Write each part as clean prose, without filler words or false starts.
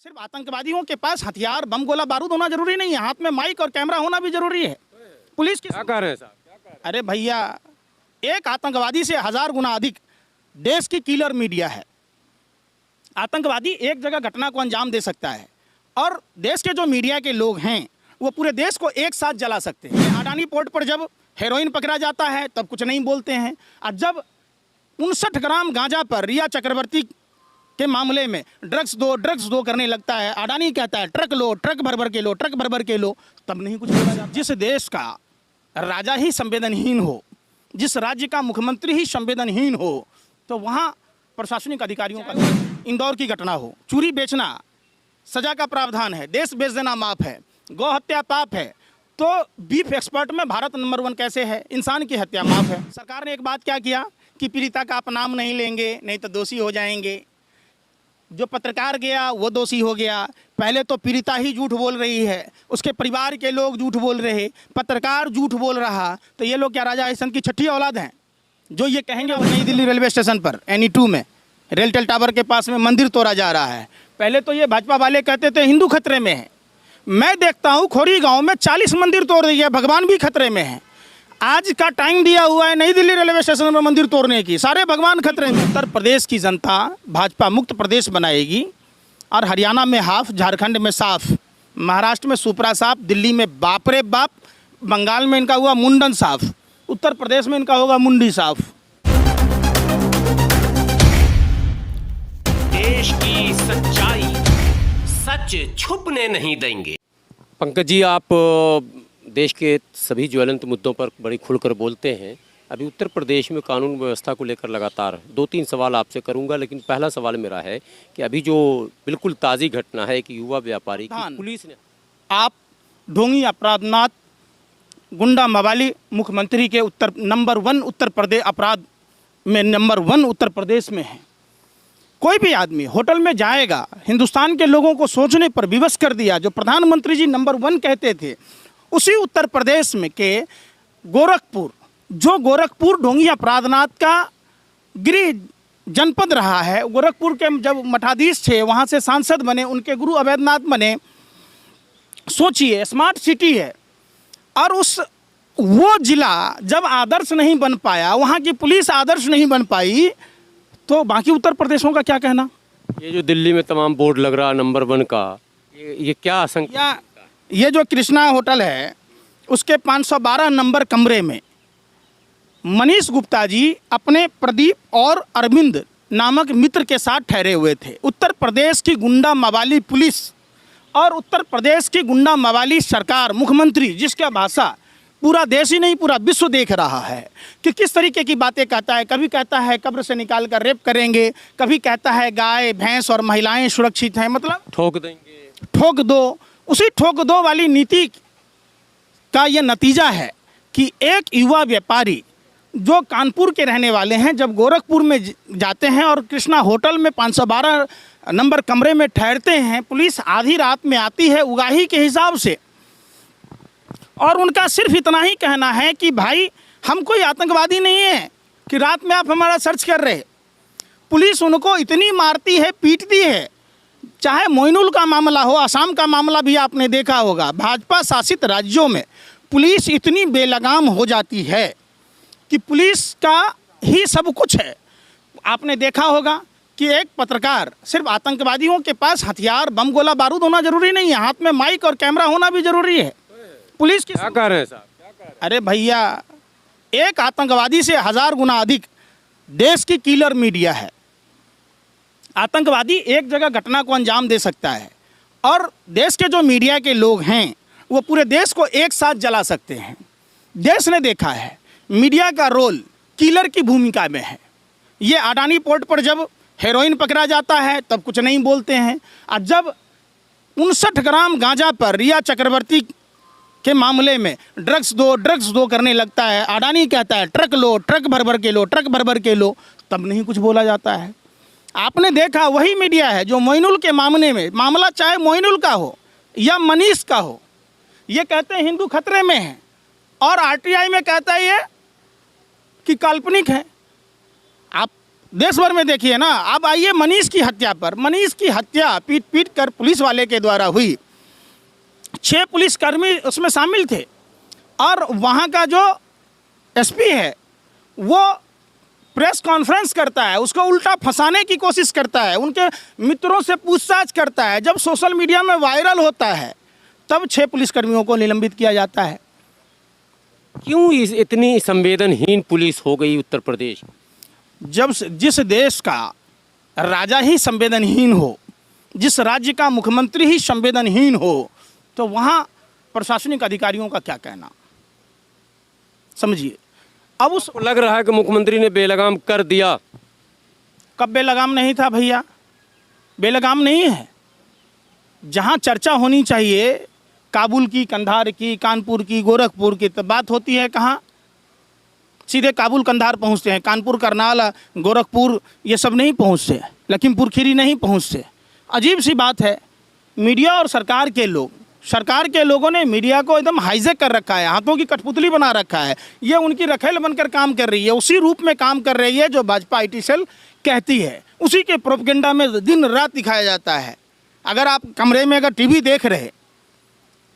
सिर्फ आतंकवादियों के पास हथियार बम गोला बारूद होना जरूरी नहीं है, हाथ में माइक और कैमरा होना भी जरूरी है। पुलिस की क्या कह रहे हैं साहब? अरे भैया, एक आतंकवादी से 1000 गुना अधिक देश की किलर मीडिया है। आतंकवादी एक जगह घटना को अंजाम दे सकता है और देश के जो मीडिया के लोग हैं वो पूरे देश को एक साथ जला सकते हैं। अडानी पोर्ट पर जब हेरोइन पकड़ा जाता है तब कुछ नहीं बोलते हैं, और जब 59 ग्राम गांजा पर रिया चक्रवर्ती के मामले में ड्रग्स दो करने लगता है, अडानी कहता है ट्रक लो, ट्रक भर भर के लो, ट्रक भर भर के लो, तब नहीं कुछ बोला जाता। जिस देश का राजा ही संवेदनहीन हो, जिस राज्य का मुख्यमंत्री ही संवेदनहीन हो, तो वहाँ प्रशासनिक अधिकारियों का इंदौर की घटना हो, चूरी बेचना सजा का प्रावधान है, देश बेच देना माफ है, गौ हत्या पाप है, तो बीफ एक्सपर्ट में भारत नंबर 1 कैसे है? इंसान की हत्या माफ है। सरकार ने एक बात क्या किया कि पीड़िता का आप नाम नहीं लेंगे, नहीं तो दोषी हो जाएंगे। जो पत्रकार गया वो दोषी हो गया। पहले तो पीड़िता ही झूठ बोल रही है, उसके परिवार के लोग झूठ बोल रहे, पत्रकार झूठ बोल रहा, तो ये लोग क्या राजा हरिश्चंद्र की छठी औलाद हैं जो ये कहेंगे? वो नई दिल्ली रेलवे स्टेशन पर NE2 में रेलटेल टावर के पास में मंदिर तोड़ा जा रहा है। पहले तो ये भाजपा वाले कहते थे हिंदू खतरे में है, मैं देखता हूँ खोरी गांव में 40 मंदिर तोड़ दिया, भगवान भी खतरे में है। आज का टाइम दिया हुआ है नई दिल्ली रेलवे स्टेशन पर मंदिर तोड़ने की, सारे भगवान खतरे में। उत्तर प्रदेश की जनता भाजपा मुक्त प्रदेश बनाएगी और हरियाणा में हाफ, झारखंड में साफ, महाराष्ट्र में सुपरा साफ, दिल्ली में बाप रे बाप, बंगाल में इनका हुआ मुंडन साफ, उत्तर प्रदेश में इनका होगा मुंडी साफ। देश की सच्चाई सच छुपने नहीं देंगे। पंकज जी, आप देश के सभी ज्वलंत मुद्दों पर बड़ी खुलकर बोलते हैं। अभी उत्तर प्रदेश में कानून व्यवस्था को लेकर लगातार 2-3 सवाल आपसे करूंगा, लेकिन पहला सवाल मेरा है कि अभी जो बिल्कुल ताज़ी घटना है कि युवा व्यापारी की पुलिस ने आप ढोंगी अपराधनाथ गुंडा मवाली मुख्यमंत्री के नंबर 1 उत्तर प्रदेश अपराध में नंबर 1 उत्तर प्रदेश में है। कोई भी आदमी होटल में जाएगा, हिंदुस्तान के लोगों को सोचने पर विवश कर दिया। जो प्रधानमंत्री जी नंबर 1 कहते थे, उसी उत्तर प्रदेश में के गोरखपुर, जो गोरखपुर ढोंगी अपराधनाथ का गृह जनपद रहा है, गोरखपुर के जब मठाधीश थे वहाँ से सांसद बने, उनके गुरु अवैधनाथ बने। सोचिए, स्मार्ट सिटी है, और वो जिला जब आदर्श नहीं बन पाया, वहाँ की पुलिस आदर्श नहीं बन पाई, तो बाकी उत्तर प्रदेशों का क्या कहना? ये जो दिल्ली में तमाम बोर्ड लग रहा नंबर 1 का, ये क्या आशंका? ये जो कृष्णा होटल है उसके 512 नंबर कमरे में मनीष गुप्ता जी अपने प्रदीप और अरविंद नामक मित्र के साथ ठहरे हुए थे। उत्तर प्रदेश की गुंडा मवाली पुलिस और उत्तर प्रदेश की गुंडा मवाली सरकार, मुख्यमंत्री जिसका भाषा पूरा देश ही नहीं पूरा विश्व देख रहा है कि किस तरीके की बातें कहता है। कभी कहता है कब्र से निकाल कर रेप करेंगे, कभी कहता है गाय भैंस और महिलाएं सुरक्षित हैं, मतलब ठोक देंगे, ठोक दो। उसी ठोक दो वाली नीति का ये नतीजा है कि एक युवा व्यापारी जो कानपुर के रहने वाले हैं, जब गोरखपुर में जाते हैं और कृष्णा होटल में 512 नंबर कमरे में ठहरते हैं, पुलिस आधी रात में आती है उगाही के हिसाब से, और उनका सिर्फ इतना ही कहना है कि भाई हम कोई आतंकवादी नहीं है कि रात में आप हमारा सर्च कर रहे। पुलिस उनको इतनी मारती है, पीटती है। चाहे मोइनुल का मामला हो, असम का मामला भी आपने देखा होगा, भाजपा शासित राज्यों में पुलिस इतनी बेलगाम हो जाती है कि पुलिस का ही सब कुछ है। आपने देखा होगा कि एक पत्रकार, सिर्फ आतंकवादियों के पास हथियार बम गोला बारूद होना जरूरी नहीं है, हाथ में माइक और कैमरा होना भी जरूरी है। पुलिस की क्या कह रहे हैं साहब? अरे भैया, एक आतंकवादी से 1000 गुना अधिक देश की किलर मीडिया है। आतंकवादी एक जगह घटना को अंजाम दे सकता है और देश के जो मीडिया के लोग हैं वो पूरे देश को एक साथ जला सकते हैं। देश ने देखा है मीडिया का रोल किलर की भूमिका में है। ये अडानी पोर्ट पर जब हेरोइन पकड़ा जाता है तब कुछ नहीं बोलते हैं, और जब 59 ग्राम गांजा पर रिया चक्रवर्ती के मामले में ड्रग्स दो करने लगता है, अडानी कहता है ट्रक लो, ट्रक भर भर के लो, ट्रक भर भर के लो, तब नहीं कुछ बोला जाता है। आपने देखा वही मीडिया है जो मोइनुल के मामले में, मामला चाहे मोइनुल का हो या मनीष का हो, ये कहते हैं हिंदू खतरे में है, और RTI में कहता है ये कि काल्पनिक है। आप देश भर में देखिए ना। अब आइए मनीष की हत्या पर। मनीष की हत्या पीट पीट कर पुलिस वाले के द्वारा हुई। 6 पुलिसकर्मी उसमें शामिल थे और वहाँ का जो एसपी है वो प्रेस कॉन्फ्रेंस करता है, उसको उल्टा फंसाने की कोशिश करता है, उनके मित्रों से पूछताछ करता है। जब सोशल मीडिया में वायरल होता है तब 6 पुलिसकर्मियों को निलंबित किया जाता है। क्यों इतनी संवेदनहीन पुलिस हो गई उत्तर प्रदेश? जिस देश का राजा ही संवेदनहीन हो, जिस राज्य का मुख्यमंत्री ही संवेदनहीन हो, तो वहाँ प्रशासनिक अधिकारियों का क्या कहना, समझिए। अब उस लग रहा है कि मुख्यमंत्री ने बेलगाम कर दिया। कब बेलगाम नहीं था भैया? बेलगाम नहीं है। जहाँ चर्चा होनी चाहिए काबुल की, कंधार की, कानपुर की, गोरखपुर की, तो बात होती है कहाँ? सीधे काबुल कंधार पहुँचते हैं, कानपुर, करनाल, गोरखपुर ये सब नहीं पहुँचते, लखीमपुर खीरी नहीं पहुँचते। अजीब सी बात है। मीडिया और सरकार के लोगों ने मीडिया को एकदम हाईजैक कर रखा है, हाथों की कठपुतली बना रखा है। ये उनकी रखेल बनकर काम कर रही है, उसी रूप में काम कर रही है जो भाजपा IT सेल कहती है। उसी के प्रोपेगेंडा में दिन रात दिखाया जाता है। अगर आप कमरे में अगर टीवी देख रहे,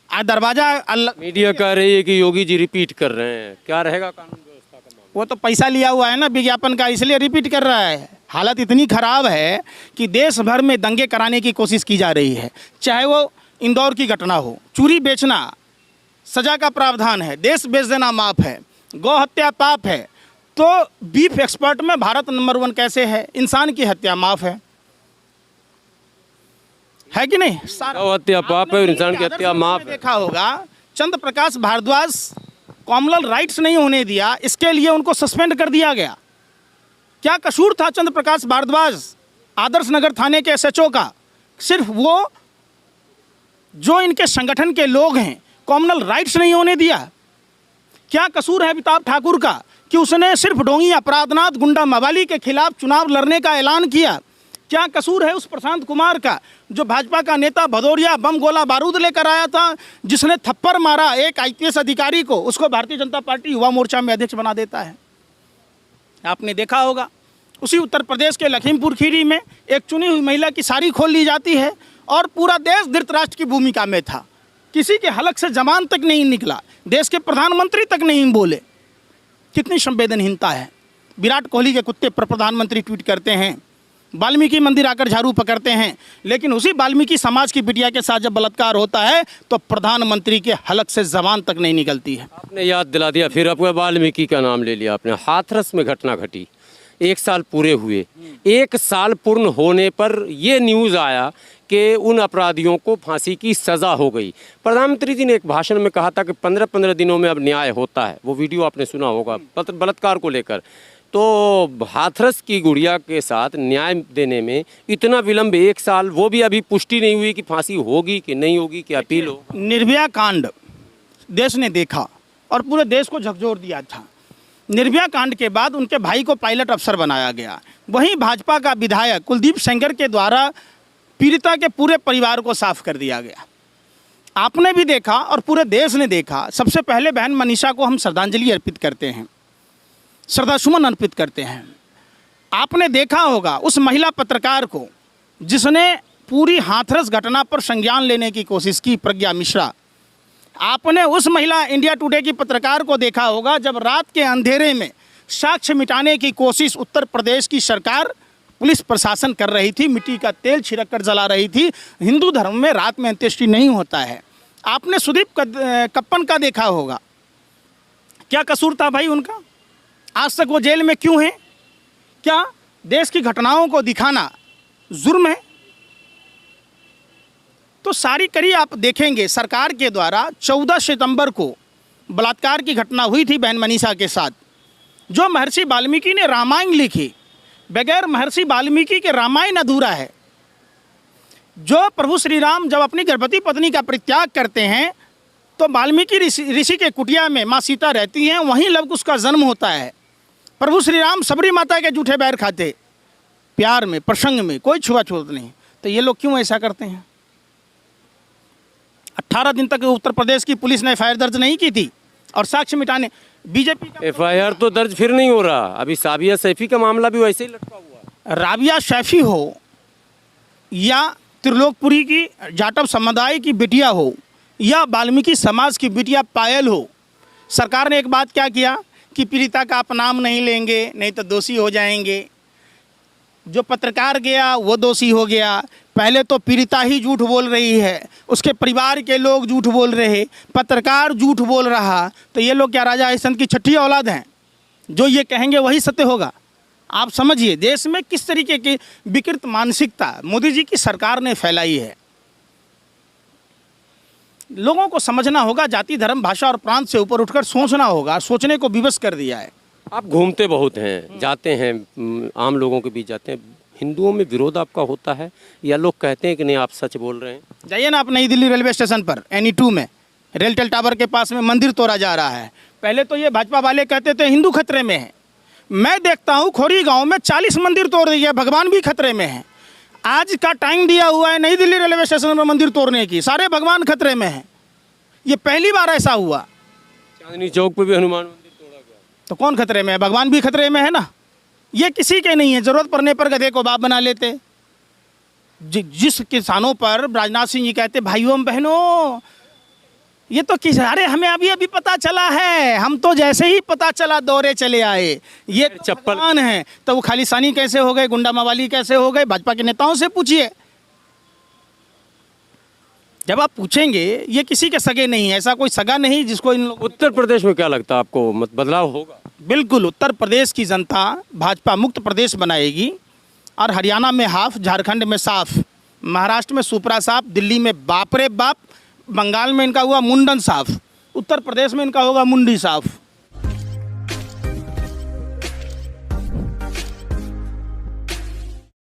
दरवाजा मीडिया कह रही है कि योगी जी रिपीट कर रहे हैं, क्या रहेगा कानून व्यवस्था का मामला? वो तो पैसा लिया हुआ है ना विज्ञापन का, इसलिए रिपीट कर रहा है। हालत इतनी खराब है कि देश भर में दंगे कराने की कोशिश की जा रही है। चाहे वो इंदौर की घटना हो, चूरी बेचना सजा का प्रावधान है, देश बेच देना माफ है, गौ हत्या पाप है, तो बीफ एक्सपर्ट में भारत नंबर 1 कैसे है? इंसान की हत्या माफ है कि नहीं? गौ हत्या पाप है और इंसान की हत्या माफ है। देखा होगा चंद्र प्रकाश भारद्वाज कॉमनवेल्थ राइट्स नहीं होने दिया, इसके लिए उनको सस्पेंड कर दिया गया। क्या कसूर था चंद्र प्रकाश भारद्वाज आदर्श नगर थाने के SHO का? सिर्फ वो जो इनके संगठन के लोग हैं, कॉमनवेल्थ राइट्स नहीं होने दिया। क्या कसूर है अमिताभ ठाकुर का कि उसने सिर्फ ढोंगी अपराधनाथ गुंडा मवाली के खिलाफ चुनाव लड़ने का ऐलान किया? क्या कसूर है उस प्रशांत कुमार का जो भाजपा का नेता भदौरिया बम गोला बारूद लेकर आया था, जिसने थप्पड़ मारा एक IPS अधिकारी को, उसको भारतीय जनता पार्टी युवा मोर्चा में अध्यक्ष बना देता है? आपने देखा होगा उसी उत्तर प्रदेश के लखीमपुर खीरी में एक चुनी हुई महिला की साड़ी खोल ली जाती है और पूरा देश धृतराष्ट्र की भूमिका में था। किसी के हलक से जबान तक नहीं निकला, देश के प्रधानमंत्री तक नहीं बोले। कितनी संवेदनहीनता है। विराट कोहली के कुत्ते पर प्रधानमंत्री ट्वीट करते हैं, वाल्मीकि मंदिर आकर झाड़ू पकड़ते हैं, लेकिन उसी वाल्मीकि समाज की बिटिया के साथ जब बलात्कार होता है तो प्रधानमंत्री के हलक से जबान तक नहीं निकलती है। आपने याद दिला दिया, फिर आपको वाल्मीकि का नाम ले लिया आपने। हाथरस में घटना घटी, 1 साल पूरे हुए। 1 साल पूर्ण होने पर यह न्यूज़ आया कि उन अपराधियों को फांसी की सज़ा हो गई। प्रधानमंत्री जी ने एक भाषण में कहा था कि 15-15 दिनों में अब न्याय होता है। वो वीडियो आपने सुना होगा बलात्कार को लेकर। तो हाथरस की गुड़िया के साथ न्याय देने में इतना विलंब, 1 साल, वो भी अभी पुष्टि नहीं हुई कि फांसी होगी कि नहीं होगी, कि अपील हो। निर्भया कांड देश ने देखा और पूरे देश को झकझोर दिया था। निर्भया कांड के बाद उनके भाई को पायलट अफसर बनाया गया। वहीं भाजपा का विधायक कुलदीप सेंगर के द्वारा पीड़िता के पूरे परिवार को साफ कर दिया गया। आपने भी देखा और पूरे देश ने देखा। सबसे पहले बहन मनीषा को हम श्रद्धांजलि अर्पित करते हैं, श्रद्धासुमन अर्पित करते हैं। आपने देखा होगा उस महिला पत्रकार को जिसने पूरी हाथरस घटना पर संज्ञान लेने की कोशिश की, प्रज्ञा मिश्रा। आपने उस महिला इंडिया टुडे की पत्रकार को देखा होगा जब रात के अंधेरे में साक्ष्य मिटाने की कोशिश उत्तर प्रदेश की सरकार, पुलिस प्रशासन कर रही थी, मिट्टी का तेल छिड़क कर जला रही थी। हिंदू धर्म में रात में अंत्येष्टि नहीं होता है। आपने सुदीप कप्पन का देखा होगा, क्या कसूर था भाई उनका? आज तक वो जेल में क्यों हैं? क्या देश की घटनाओं को दिखाना जुर्म है? तो सारी कड़ी आप देखेंगे सरकार के द्वारा 14 सितंबर को बलात्कार की घटना हुई थी बहन मनीषा के साथ। जो महर्षि वाल्मीकि ने रामायण लिखी, बगैर महर्षि वाल्मीकि के रामायण अधूरा है। जो प्रभु श्री राम जब अपनी गर्भवती पत्नी का परित्याग करते हैं तो वाल्मीकि ऋषि के कुटिया में माँ सीता रहती हैं, वहीं लव कुश का जन्म होता है। प्रभु श्री राम सबरी माता के जूठे बैर खाते, प्यार में, प्रसंग में कोई छुआछूत नहीं। तो ये लोग क्यों ऐसा करते हैं? 18 दिन तक उत्तर प्रदेश की पुलिस ने FIR दर्ज नहीं की थी और साक्ष्य मिटाने बीजेपी का FIR तो दर्ज फिर नहीं हो रहा, अभी साबिया सैफी का मामला भी वैसे ही लटका हुआ है। राबिया शैफी हो या त्रिलोकपुरी की जाटव समुदाय की बिटिया हो या वाल्मीकि समाज की बिटिया पायल हो, सरकार ने एक बात क्या किया कि पीड़िता का आप नाम नहीं लेंगे नहीं तो दोषी हो जाएंगे। जो पत्रकार गया वो दोषी हो गया। पहले तो पीड़िता ही झूठ बोल रही है, उसके परिवार के लोग झूठ बोल रहे, पत्रकार झूठ बोल रहा, तो ये लोग क्या राजा हरिश्चंद्र की छठी औलाद हैं? जो ये कहेंगे वही सत्य होगा। आप समझिए देश में किस तरीके की विकृत मानसिकता मोदी जी की सरकार ने फैलाई है। लोगों को समझना होगा, जाति धर्म भाषा और प्रांत से ऊपर उठकर सोचना होगा, सोचने को विवश कर दिया है। आप घूमते बहुत हैं, जाते हैं, आम लोगों के बीच जाते हैं, हिंदुओं में विरोध आपका होता है या लोग कहते हैं कि नहीं आप सच बोल रहे हैं? जाइए ना आप नई दिल्ली रेलवे स्टेशन पर NE2 में रेलटेल टावर के पास में मंदिर तोड़ा जा रहा है। पहले तो ये भाजपा वाले कहते थे हिंदू खतरे में है, मैं देखता हूँ खोरी गांव में 40 मंदिर तोड़ दिए, भगवान भी खतरे में है। आज का टाइम दिया हुआ है नई दिल्ली रेलवे स्टेशन पर मंदिर तोड़ने की, सारे भगवान खतरे में हैं। ये पहली बार ऐसा हुआ। चांदनी चौक पे भी हनुमान मंदिर तोड़ा गया, तो कौन खतरे में है? भगवान भी खतरे में है ना। ये किसी के नहीं है, ज़रूरत पड़ने पर गधे को बाप बना लेते। जिस किसानों पर राजनाथ सिंह जी कहते भाइयों बहनों ये तो किस, अरे हमें अभी अभी पता चला है, हम तो जैसे ही पता चला दौरे चले आए। ये तो चप्पल भगवान है, तो वो खालिस्तानी कैसे हो गए, गुंडा मवाली कैसे हो गए? भाजपा के नेताओं से पूछिए। जब आप पूछेंगे ये किसी के सगे नहीं है, ऐसा कोई सगा नहीं जिसको इन लोग। उत्तर प्रदेश में क्या लगता है आपको, मत बदलाव होगा? बिल्कुल, उत्तर प्रदेश की जनता भाजपा मुक्त प्रदेश बनाएगी और हरियाणा में हाफ, झारखंड में साफ, महाराष्ट्र में सुपरा साफ, दिल्ली में बाप रे बाप, बंगाल में इनका हुआ मुंडन साफ, उत्तर प्रदेश में इनका होगा मुंडी साफ।